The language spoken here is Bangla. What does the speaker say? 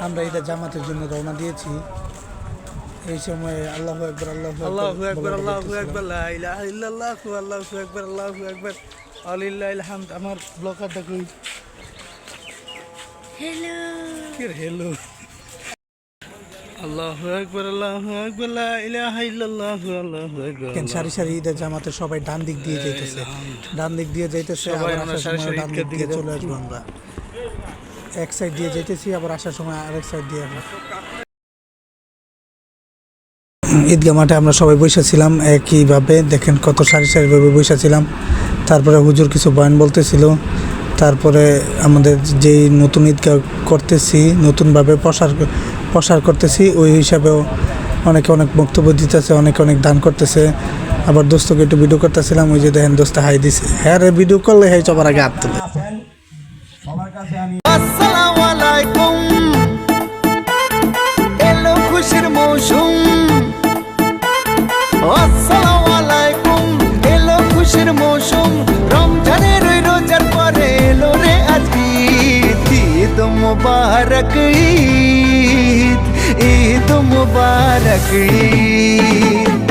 আমরা ঈদের জামাতের জন্য রওনা দিয়েছি। এই সময় আল্লাহু আকবার আল্লাহু আকবার আল্লাহু আকবার লা ইলাহা ইল্লাল্লাহু আল্লাহু আকবার আল্লাহু আকবার আলিল্লাহিল হামদ। আমার ব্লকারটা কই? হ্যালো কি হ্যালো। আল্লাহু আকবার আল্লাহু আকবার লা ইলাহা ইল্লাল্লাহু আল্লাহু আকবার। কেন সারি সারি ঈদের জামাতে সবাই ডান দিক দিয়ে যাইতেছে, ডান দিক দিয়ে যাইতেছে, সবাই আবার আমরা আসার সারি সময় সারি ডান দিক ঈদগার দিয়ে দিকে চলে আসবো আমরা। এক সাইড দিয়ে যাইতেছি, আবার আসার সময় আরেক সাইড দিয়ে আসবো। ঈদগাহ মাঠে আমরা সবাই বসেছিলাম একইভাবে, দেখেন কত সারি সারিভাবে বসেছিলাম। তারপরে হুজুর কিছু বয়ান বলতেছিল। তারপরে আমাদের যেই নতুন ঈদগাহ করতেছি, নতুনভাবে প্রসার করতেছি, ওই হিসাবেও অনেকে অনেক বক্তব্য দিতেছে, অনেকে অনেক দান করতেছে। আবার দোস্তকে একটু ভিডিও করতেছিলাম, ওই যে দেখেন দোস্ত হাই দিছে। হ্যাঁ রে, ভিডিও করলে হ্যাঁ সবার আগে হাত তুলে। আসসালামু আলাইকুম, এলো খুশির মৌসুম। আসসালামু আলাইকুম, এলো খুশির মৌসুম। রমজানের ওই রোজার পরে এলো রে আজ ঈদ। ঈদ মুবারক ঈদ, ঈদ মুবারক ঈদ।